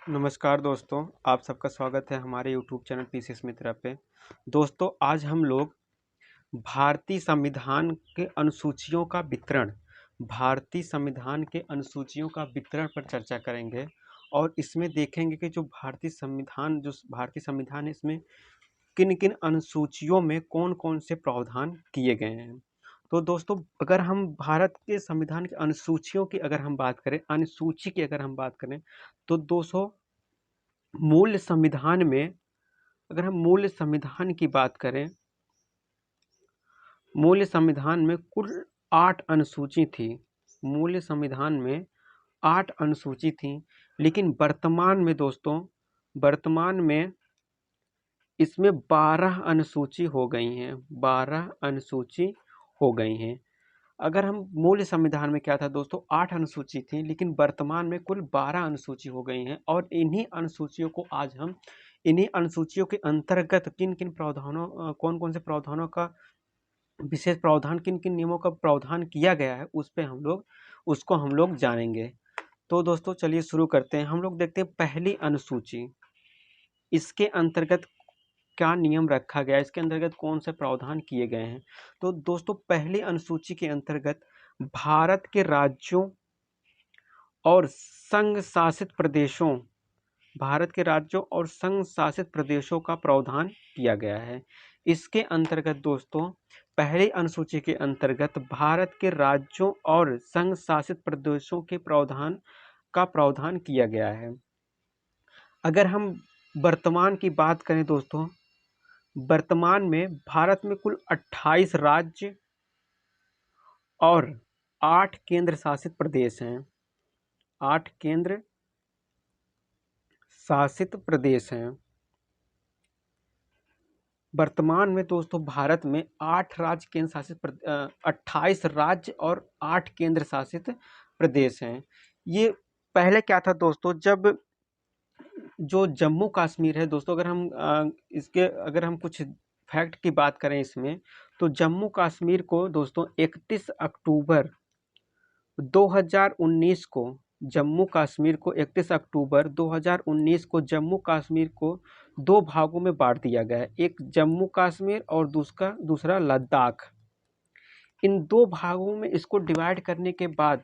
नमस्कार दोस्तों, आप सबका स्वागत है हमारे यूट्यूब चैनल पीसीएस मित्रा पे। दोस्तों, आज हम लोग भारतीय संविधान के अनुसूचियों का वितरण भारतीय संविधान के अनुसूचियों का वितरण पर चर्चा करेंगे और इसमें देखेंगे कि जो भारतीय संविधान है, इसमें किन-किन अनुसूचियों में कौन-कौन से प्रावधान किए गए हैं। तो दोस्तों, अगर हम भारत के संविधान की अनुसूचियों की अगर हम बात करें, अनुसूची की अगर हम बात करें, तो दोस्तों मूल संविधान में अगर हम मूल संविधान की बात करें, मूल संविधान में कुल 8 अनुसूची थी। मूल संविधान में 8 अनुसूची थी, लेकिन वर्तमान में इसमें 12 अनुसूची हो गई हैं। 12 अनुसूची हो गई हैं। अगर हम मूल संविधान में क्या था दोस्तों, 8 अनुसूची थी, लेकिन वर्तमान में कुल 12 अनुसूची हो गई हैं और इन्हीं अनुसूचियों के अंतर्गत किन-किन प्रावधानों कौन-कौन से प्रावधानों का विशेष प्रावधान, किन-किन नियमों का प्रावधान किया गया है, उसको हम लोग जानेंगे। तो दोस्तों चलिए शुरू करते हैं। हम लोग देखते हैं पहली अनुसूची, इसके अंतर्गत क्या नियम रखा गया है, इसके अंतर्गत कौन से प्रावधान किए गए हैं। तो दोस्तों पहली अनुसूची के अंतर्गत भारत के राज्यों और संघ शासित प्रदेशों भारत के राज्यों और संघ शासित प्रदेशों का प्रावधान किया गया है। इसके अंतर्गत दोस्तों पहली अनुसूची के अंतर्गत भारत के राज्यों और संघ शासित प्रदेशों के प्रावधान किया गया है। अगर हम वर्तमान की बात करें दोस्तों, वर्तमान में भारत में कुल 28 राज्य और 8 केंद्र शासित प्रदेश हैं। 8 केंद्र शासित प्रदेश हैं। वर्तमान में दोस्तों भारत में 28 राज्य और 8 केंद्र शासित प्रदेश हैं। ये पहले क्या था दोस्तों, जब जो जम्मू कश्मीर है दोस्तों, अगर हम कुछ फैक्ट की बात करें इसमें, तो जम्मू कश्मीर को दोस्तों 31 अक्टूबर 2019 को जम्मू कश्मीर को 31 अक्टूबर 2019 को जम्मू कश्मीर को 2 भागों में बांट दिया गया है। एक जम्मू कश्मीर और दूसरा लद्दाख। इन 2 भागों में इसको डिवाइड करने के बाद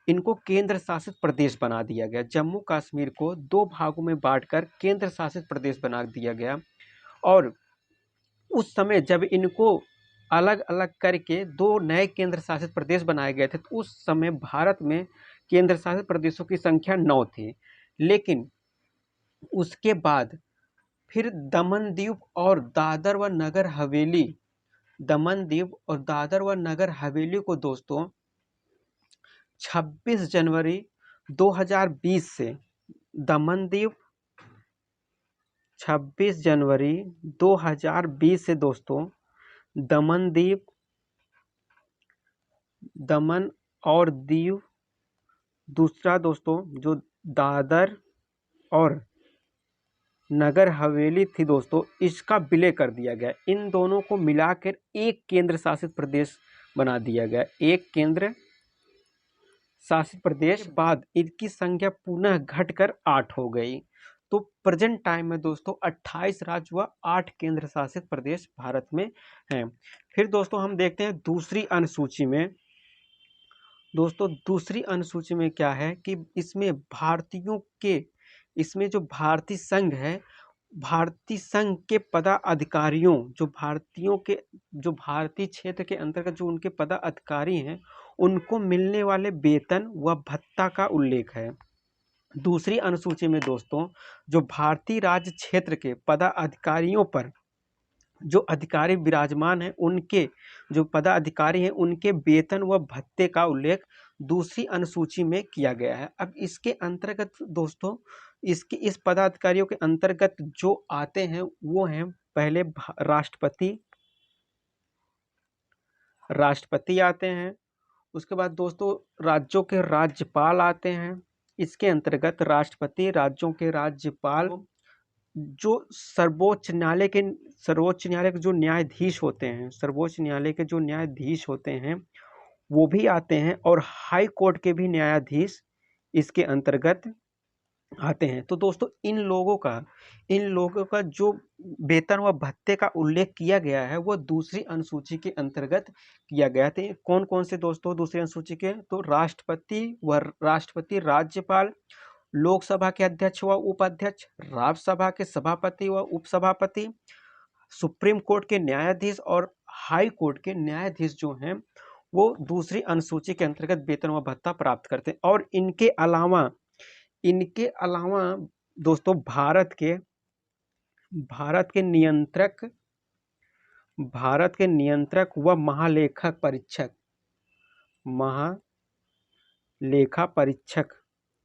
इनको केंद्र शासित प्रदेश बना दिया गया। जम्मू कश्मीर को 2 भागों में बांटकर केंद्र शासित प्रदेश बना दिया गया और उस समय जब इनको अलग अलग करके 2 नए केंद्र शासित प्रदेश बनाए गए थे, तो उस समय भारत में केंद्र शासित प्रदेशों की संख्या 9 थी। लेकिन उसके बाद फिर दमन दीव और दादर व नगर हवेली को दोस्तों 26 जनवरी 2020 से दमन दीव 26 जनवरी 2020 से दोस्तों दमन और दीव, दूसरा दोस्तों जो दादर और नगर हवेली थी दोस्तों, इसका विलय कर दिया गया। इन दोनों को मिलाकर एक केंद्र शासित प्रदेश बना दिया गया। एक केंद्र शासित प्रदेश बाद इनकी संख्या पुनः घटकर 8 हो गई। तो प्रेजेंट टाइम में दोस्तों 28 राज्य व 8 केंद्र शासित प्रदेश भारत में हैं। फिर दोस्तों हम देखते हैं दूसरी अनुसूची में। दोस्तों दूसरी अनुसूची में क्या है कि इसमें जो भारतीय संघ है, भारतीय संघ के पदाधिकारियों, जो भारतीय क्षेत्र के अंतर्गत जो उनके पदाधिकारी हैं, उनको मिलने वाले वेतन व भत्ता का उल्लेख है। दूसरी अनुसूची में दोस्तों जो भारतीय राज्य क्षेत्र के पदाधिकारियों पर जो अधिकारी विराजमान हैं, उनके जो पदाधिकारी हैं, उनके वेतन व भत्ते का उल्लेख दूसरी अनुसूची में किया गया है। अब इसके अंतर्गत दोस्तों इस पदाधिकारियों के अंतर्गत जो आते हैं वो हैं पहले राष्ट्रपति आते हैं। उसके बाद दोस्तों राज्यों के राज्यपाल आते हैं। इसके अंतर्गत राष्ट्रपति, राज्यों के राज्यपाल, जो सर्वोच्च न्यायालय के जो न्यायाधीश होते हैं वो भी आते हैं और हाई कोर्ट के भी न्यायाधीश इसके अंतर्गत आते हैं। तो दोस्तों इन लोगों का जो वेतन व भत्ते का उल्लेख किया गया है वो दूसरी अनुसूची के अंतर्गत किया गया था। कौन कौन से दोस्तों दूसरी अनुसूची के? तो राष्ट्रपति, राज्यपाल, लोकसभा के अध्यक्ष व उपाध्यक्ष, राज्यसभा के सभापति व उपसभापति, सुप्रीम कोर्ट के न्यायाधीश और हाई कोर्ट के न्यायाधीश जो हैं वो दूसरी अनुसूची के अंतर्गत वेतन व भत्ता प्राप्त करते हैं। और इनके अलावा दोस्तों भारत के नियंत्रक व महालेखा परीक्षक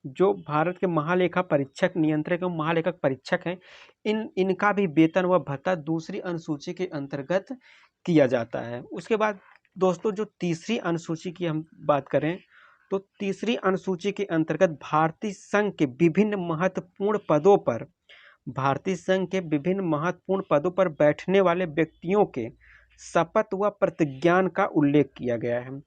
जो भारत के महालेखा परीक्षक, नियंत्रक एवं महालेखक परीक्षक हैं, इनका भी वेतन व भत्ता दूसरी अनुसूची के अंतर्गत किया जाता है। उसके बाद दोस्तों जो तीसरी अनुसूची की हम बात करें तो तीसरी अनुसूची के अंतर्गत भारतीय संघ के विभिन्न महत्वपूर्ण पदों पर बैठने वाले व्यक्तियों के शपथ व प्रतिज्ञान का उल्लेख किया गया है।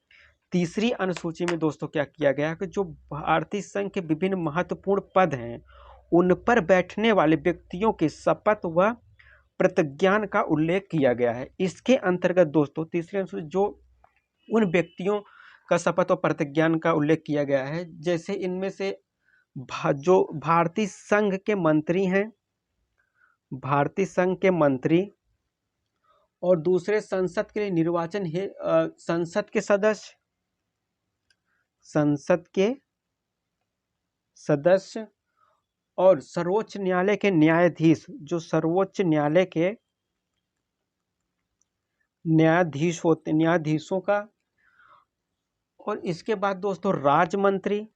तीसरी अनुसूची में दोस्तों क्या किया गया है कि जो भारतीय संघ के विभिन्न महत्वपूर्ण पद हैं उन पर बैठने वाले व्यक्तियों के शपथ व प्रतिज्ञान का उल्लेख किया गया है। इसके अंतर्गत दोस्तों तीसरी अनुसूची जो उन व्यक्तियों का शपथ और प्रतिज्ञान का उल्लेख किया गया है, जैसे इनमें से जो भारतीय संघ के मंत्री और दूसरे संसद के लिए निर्वाचन है, संसद के सदस्य और सर्वोच्च न्यायालय के न्यायाधीश, जो सर्वोच्च न्यायालय के न्यायाधीशों का। और इसके बाद दोस्तों राजमंत्री,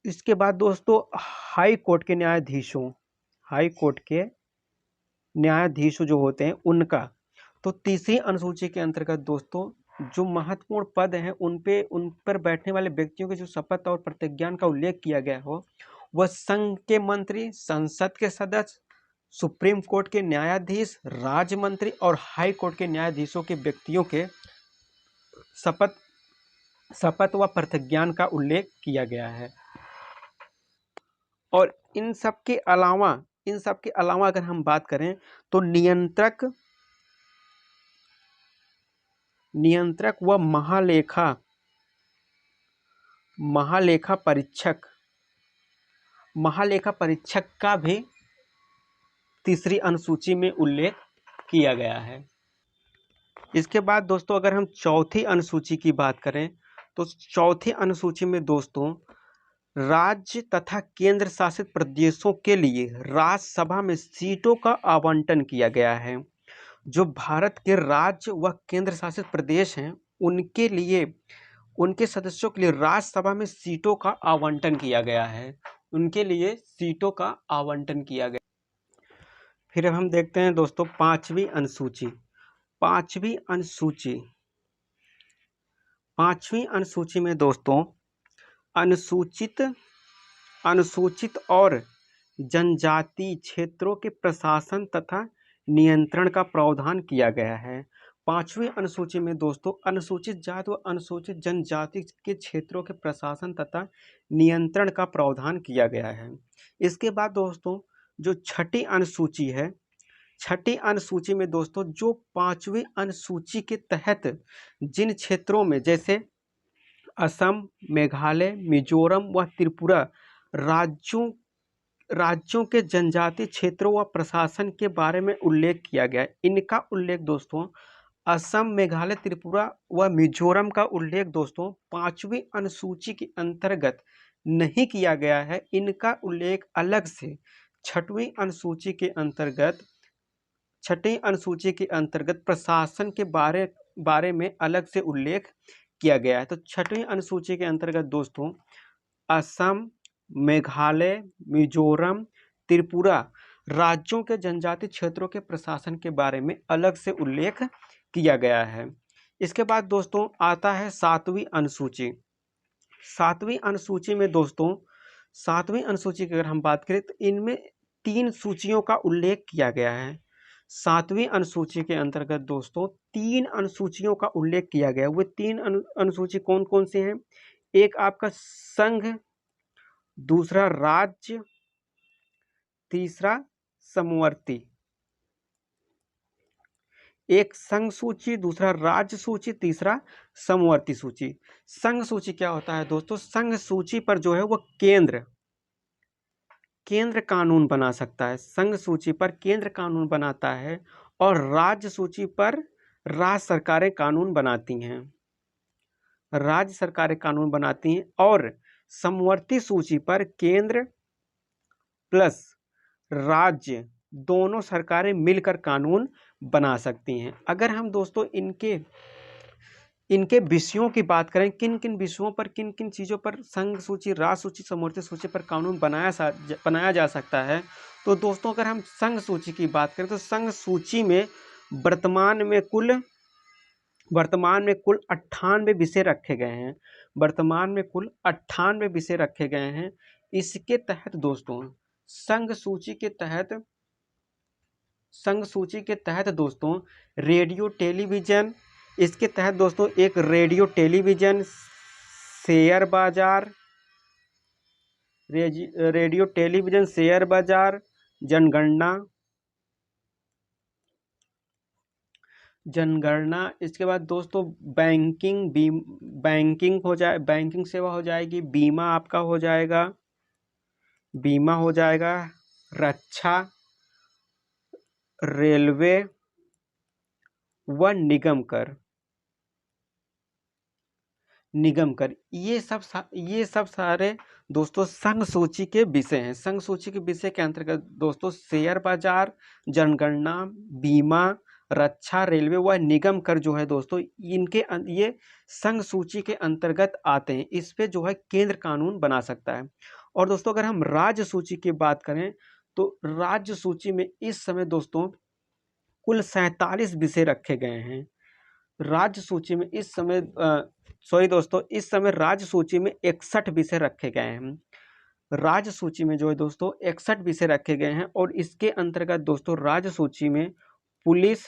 इसके बाद दोस्तों हाई कोर्ट के न्यायाधीश जो होते हैं उनका। तो तीसरी अनुसूची के अंतर्गत दोस्तों जो महत्वपूर्ण पद हैं उन पर बैठने वाले व्यक्तियों के जो शपथ और प्रतिज्ञान का उल्लेख किया गया हो वह संघ के मंत्री, संसद के सदस्य, सुप्रीम कोर्ट के न्यायाधीश, राज्य मंत्री और हाई कोर्ट के न्यायाधीशों के व्यक्तियों के शपथ व प्रतिज्ञान का उल्लेख किया गया है। और इन सब के अलावा अगर हम बात करें तो नियंत्रक व महालेखा परीक्षक का भी तीसरी अनुसूची में उल्लेख किया गया है। इसके बाद दोस्तों अगर हम चौथी अनुसूची की बात करें तो चौथी अनुसूची में दोस्तों राज्य तथा केंद्र शासित प्रदेशों के लिए राज्यसभा में सीटों का आवंटन किया गया है। जो भारत के राज्य व केंद्र शासित प्रदेश हैं उनके लिए, उनके सदस्यों के लिए राज्यसभा में सीटों का आवंटन किया गया है, फिर हम देखते हैं दोस्तों पांचवी अनुसूची में दोस्तों अनुसूचित और जनजाति क्षेत्रों के प्रशासन तथा नियंत्रण का प्रावधान किया गया है। पांचवी अनुसूची में दोस्तों अनुसूचित जाति व अनुसूचित जनजाति के क्षेत्रों के प्रशासन तथा नियंत्रण का प्रावधान किया गया है। इसके बाद दोस्तों जो छठी अनुसूची में दोस्तों जो पांचवी अनुसूची के तहत जिन क्षेत्रों में जैसे असम, मेघालय, मिजोरम व त्रिपुरा राज्यों के जनजातीय क्षेत्रों व प्रशासन के बारे में उल्लेख किया गया है। इनका उल्लेख दोस्तों असम, मेघालय, त्रिपुरा व मिजोरम का उल्लेख दोस्तों पांचवी अनुसूची के अंतर्गत नहीं किया गया है। इनका उल्लेख अलग से छठी अनुसूची के अंतर्गत प्रशासन के बारे में अलग से उल्लेख किया गया है। तो छठी अनुसूची के अंतर्गत दोस्तों असम, मेघालय, मिजोरम, त्रिपुरा राज्यों के जनजातीय क्षेत्रों के प्रशासन के बारे में अलग से उल्लेख किया गया है। इसके बाद दोस्तों आता है सातवीं अनुसूची। सातवीं अनुसूची में दोस्तों सातवीं अनुसूची की अगर हम बात करें तो इनमें 3 सूचियों का उल्लेख किया गया है। 7वीं अनुसूची के अंतर्गत दोस्तों 3 अनुसूचियों का उल्लेख किया गया है। वो 3 अनुसूची कौन कौन से हैं? एक आपका संघ, दूसरा राज्य, तीसरा समवर्ती। एक संघ सूची, दूसरा राज्य सूची, तीसरा समवर्ती सूची। संघ सूची क्या होता है दोस्तों? संघ सूची पर जो है वो केंद्र कानून बना सकता है। संघ सूची पर केंद्र कानून बनाता है और राज्य सूची पर राज्य सरकारें कानून बनाती हैं। राज्य सरकारें कानून बनाती हैं और समवर्ती सूची पर केंद्र प्लस राज्य दोनों सरकारें मिलकर कानून बना सकती हैं। अगर हम दोस्तों इनके विषयों की बात करें, किन किन विषयों पर, किन किन चीज़ों पर संघ सूची, राज्य सूची, समवर्ती सूची पर कानून बनाया जा सकता है, तो दोस्तों अगर हम संघ सूची की बात करें तो संघ सूची में वर्तमान में कुल 98 विषय रखे गए हैं। वर्तमान में कुल 98 विषय रखे गए हैं। इसके तहत दोस्तों संघ सूची के तहत दोस्तों रेडियो टेलीविज़न, इसके तहत दोस्तों एक रेडियो टेलीविज़न, शेयर बाजार, रेडियो टेलीविज़न, शेयर बाजार, जनगणना, इसके बाद दोस्तों बैंकिंग सेवा हो जाएगी, बीमा आपका हो जाएगा, रक्षा, रेलवे व निगम कर, ये सब सारे दोस्तों संघ सूची के विषय हैं। संघ सूची के विषय के अंतर्गत दोस्तों शेयर बाजार, जनगणना, बीमा, रक्षा, रेलवे व निगम कर जो है दोस्तों ये संघ सूची के अंतर्गत आते हैं। इस पे जो है केंद्र कानून बना सकता है। और दोस्तों अगर हम राज्य सूची की बात करें तो राज्य सूची में इस समय दोस्तों कुल 47 विषय रखे गए हैं। राज्य सूची में इस समय इस समय राज्य सूची में 61 विषय रखे गए हैं। राज्य सूची में जो है दोस्तों 61 विषय रखे गए हैं और इसके अंतर्गत दोस्तों राज्य सूची में पुलिस,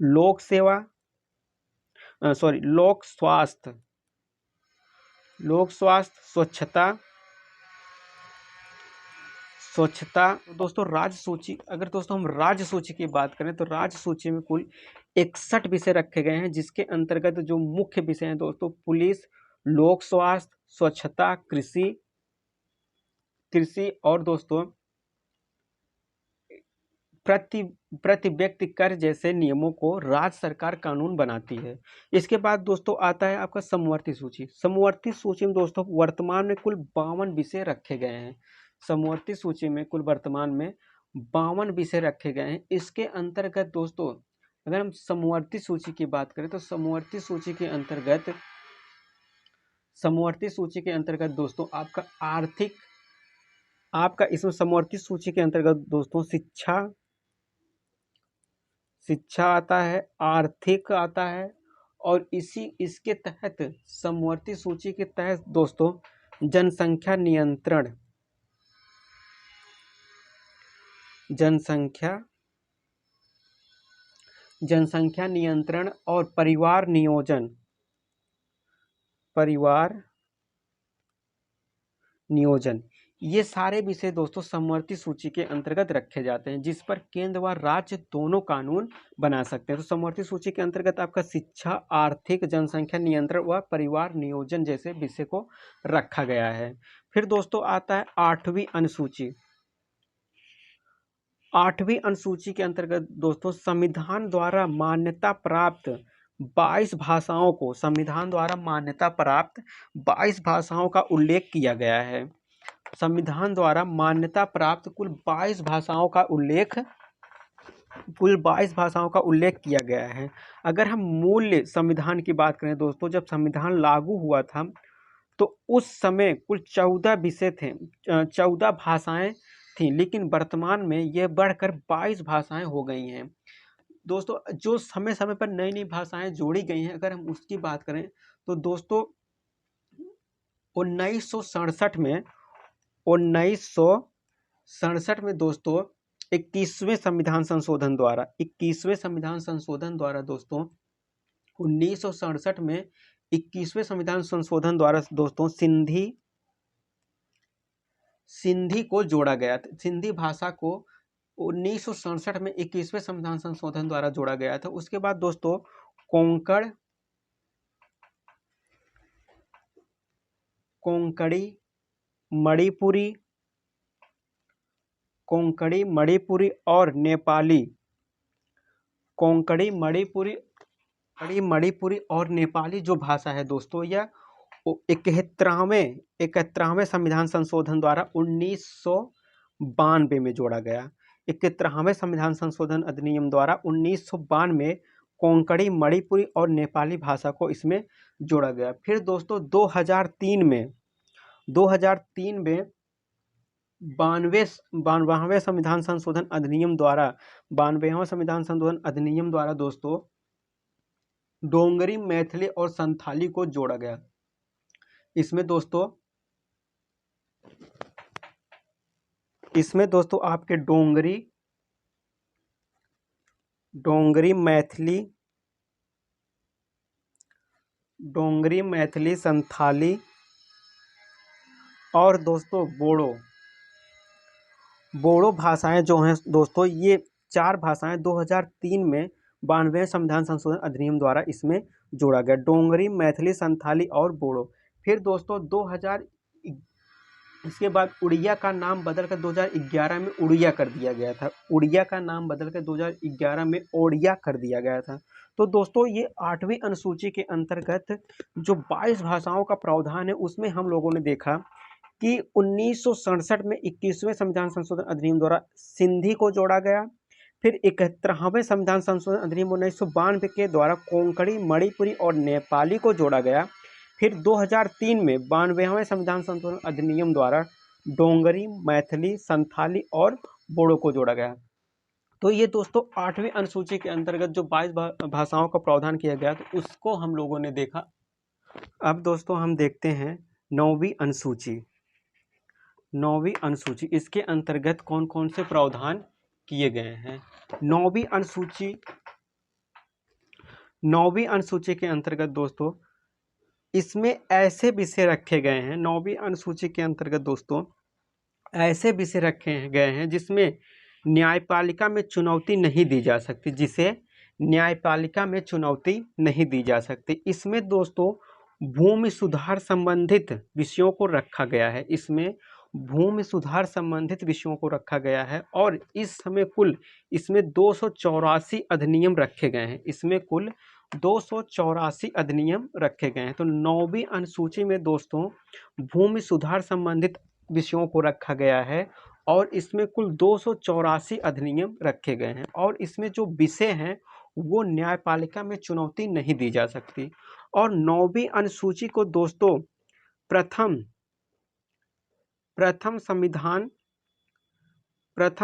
लोक स्वास्थ्य, स्वच्छता दोस्तों राज्य सूची, अगर दोस्तों हम राज्य सूची की बात करें तो राज्य सूची में कुल 61 विषय रखे गए हैं, जिसके अंतर्गत जो मुख्य विषय हैं दोस्तों पुलिस, लोक स्वास्थ्य, स्वच्छता, कृषि और दोस्तों प्रति व्यक्ति कर जैसे नियमों को राज्य सरकार कानून बनाती है। इसके बाद दोस्तों आता है आपका समवर्ती सूची। समवर्ती सूची में दोस्तों वर्तमान में कुल 52 विषय रखे गए हैं। समवर्ती सूची में कुल वर्तमान में 52 विषय रखे गए हैं। इसके अंतर्गत दोस्तों अगर हम समवर्ती सूची की बात करें तो समवर्ती सूची के अंतर्गत दोस्तों आपका इसमें समवर्ती सूची के अंतर्गत दोस्तों शिक्षा आता है, आर्थिक आता है और इसके तहत समवर्ती सूची के तहत दोस्तों जनसंख्या नियंत्रण और परिवार नियोजन ये सारे विषय दोस्तों समवर्ती सूची के अंतर्गत रखे जाते हैं, जिस पर केंद्र व राज्य दोनों कानून बना सकते हैं। तो समवर्ती सूची के अंतर्गत आपका शिक्षा, आर्थिक, जनसंख्या नियंत्रण व परिवार नियोजन जैसे विषय को रखा गया है। फिर दोस्तों आता है 8वीं अनुसूची। 8वीं अनुसूची के अंतर्गत दोस्तों संविधान द्वारा मान्यता प्राप्त 22 भाषाओं को, संविधान द्वारा मान्यता प्राप्त 22 भाषाओं का उल्लेख किया गया है। संविधान द्वारा मान्यता प्राप्त कुल 22 भाषाओं का उल्लेख किया गया है। अगर हम मूल संविधान की बात करें दोस्तों, जब संविधान लागू हुआ था तो उस समय कुल 14 विषय थे, 14 भाषाएं थी, लेकिन वर्तमान में यह बढ़कर 22 भाषाएं हो गई हैं। दोस्तों जो समय समय पर नई नई भाषाएं जोड़ी गई हैं, अगर हम उसकी बात करें तो दोस्तों 1967 में दोस्तों 21वें संविधान संशोधन द्वारा 21वें संविधान संशोधन द्वारा दोस्तों 1967 में 21वें संविधान संशोधन द्वारा दोस्तों सिंधी को जोड़ा गया था। सिंधी भाषा को 1967 में 21वें संविधान संशोधन द्वारा जोड़ा गया था। उसके बाद दोस्तों कोंकणी, मणिपुरी और नेपाली और नेपाली जो भाषा है दोस्तों, यह 71वें संविधान संशोधन द्वारा 1992 में जोड़ा गया। 71वें संविधान संशोधन अधिनियम द्वारा 1992 में कोंकणी, मणिपुरी और नेपाली भाषा को इसमें जोड़ा गया। फिर दोस्तों 2003 में 92वें संविधान संशोधन अधिनियम द्वारा दोस्तों डोंगरी, मैथिली और संथाली को जोड़ा गया। इसमें दोस्तों आपके डोंगरी, मैथिली, संथाली और दोस्तों बोडो भाषाएं जो हैं दोस्तों, ये 4 भाषाएं 2003 में 92वें संविधान संशोधन अधिनियम द्वारा इसमें जोड़ा गया। डोंगरी, मैथिली, संथाली और बोडो। फिर दोस्तों इसके बाद उड़िया का नाम बदलकर 2011 में उड़िया कर दिया गया था। उड़िया का नाम बदलकर 2011 में ओडिया कर दिया गया था। तो दोस्तों ये 8वीं अनुसूची के अंतर्गत जो 22 भाषाओं का प्रावधान है, उसमें हम लोगों ने देखा कि 1967 में 21वें संविधान संशोधन अधिनियम द्वारा सिंधी को जोड़ा गया। फिर 71वें संविधान संशोधन अधिनियम 1992 के द्वारा कोंकणी, मणिपुरी और नेपाली को जोड़ा गया। फिर 2003 में 92वें संविधान संशोधन अधिनियम द्वारा डोंगरी, मैथिली, संथाली और बोडो को जोड़ा गया। तो ये दोस्तों 8वीं अनुसूची के अंतर्गत जो 22 भाषाओं का प्रावधान किया गया, तो उसको हम लोगों ने देखा। अब दोस्तों हम देखते हैं 9वीं अनुसूची। 9वीं अनुसूची, इसके अंतर्गत कौन कौन से प्रावधान किए गए हैं। 9वीं अनुसूची के अंतर्गत दोस्तों इसमें ऐसे विषय रखे गए हैं। 9वीं अनुसूची के अंतर्गत दोस्तों ऐसे विषय रखे गए हैं जिसमें न्यायपालिका में चुनौती नहीं दी जा सकती, इसमें दोस्तों भूमि सुधार संबंधित विषयों को रखा गया है। और इस समय कुल इसमें 284 अधिनियम रखे गए हैं। 284 अधिनियम रखे गए हैं। तो 9वीं अनुसूची में दोस्तों भूमि सुधार संबंधित विषयों को रखा गया है और इसमें कुल 284 अधिनियम रखे गए हैं। और इसमें जो विषय हैं वो न्यायपालिका में चुनौती नहीं दी जा सकती। और 9वीं अनुसूची को दोस्तों प्रथम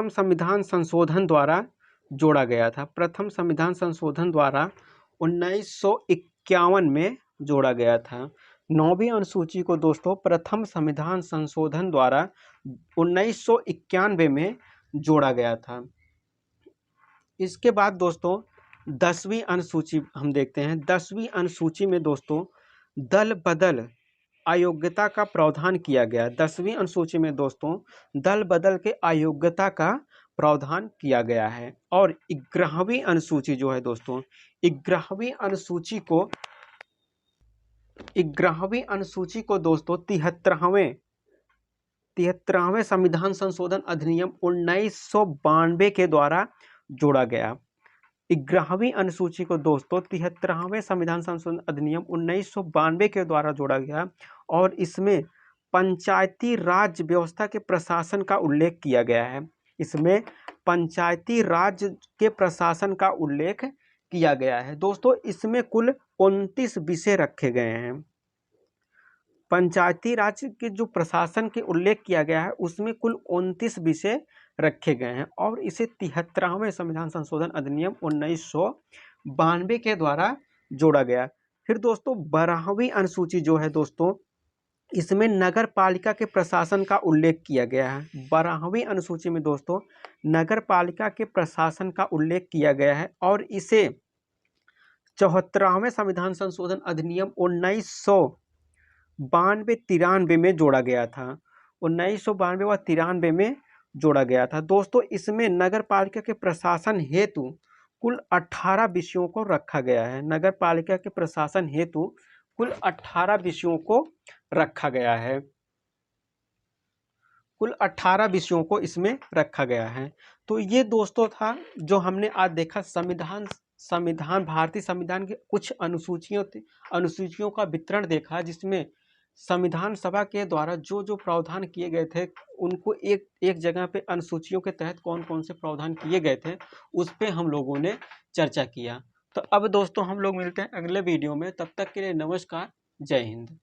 संविधान संशोधन द्वारा जोड़ा गया था। प्रथम संविधान संशोधन द्वारा 1951 में जोड़ा गया था। 9वीं अनुसूची को दोस्तों प्रथम संविधान संशोधन द्वारा 1991 में जोड़ा गया था। इसके बाद दोस्तों 10वीं अनुसूची हम देखते हैं। 10वीं अनुसूची में दोस्तों दल बदल अयोग्यता का प्रावधान किया गया। 10वीं अनुसूची में दोस्तों दल बदल के अयोग्यता का प्रावधान किया गया है। और 11वीं अनुसूची जो है दोस्तों 11वीं अनुसूची को दोस्तों 73वें संविधान संशोधन अधिनियम 1992 के द्वारा जोड़ा गया। 11वीं अनुसूची को दोस्तों 73वें संविधान संशोधन अधिनियम 1992 के द्वारा जोड़ा गया और इसमें पंचायती राज व्यवस्था के प्रशासन का उल्लेख किया गया है। इसमें पंचायती राज के प्रशासन का उल्लेख किया गया है। दोस्तों इसमें कुल 29 विषय रखे गए हैं। पंचायती राज के जो प्रशासन के उल्लेख किया गया है उसमें कुल 29 विषय रखे गए हैं और इसे 73वें संविधान संशोधन अधिनियम 1992 के द्वारा जोड़ा गया। फिर दोस्तों 12वीं अनुसूची जो है दोस्तों इसमें नगर पालिका के प्रशासन का उल्लेख किया गया है। 12वीं अनुसूची में दोस्तों नगर पालिका के प्रशासन का उल्लेख किया गया है और इसे 74वें संविधान संशोधन अधिनियम 1992-93 में जोड़ा गया था। 1992 व 93 में जोड़ा गया था। दोस्तों इसमें नगर पालिका के प्रशासन हेतु कुल 18 विषयों को रखा गया है। नगर पालिका के प्रशासन हेतु कुल 18 विषयों को रखा गया है। कुल 18 विषयों को इसमें रखा गया है। तो ये दोस्तों था जो हमने आज देखा संविधान भारतीय संविधान के कुछ अनुसूचियों का वितरण देखा, जिसमें संविधान सभा के द्वारा जो जो प्रावधान किए गए थे उनको एक जगह पे अनुसूचियों के तहत कौन कौन से प्रावधान किए गए थे उस पे हम लोगों ने चर्चा किया। तो अब दोस्तों हम लोग मिलते हैं अगले वीडियो में, तब तक के लिए नमस्कार, जय हिंद।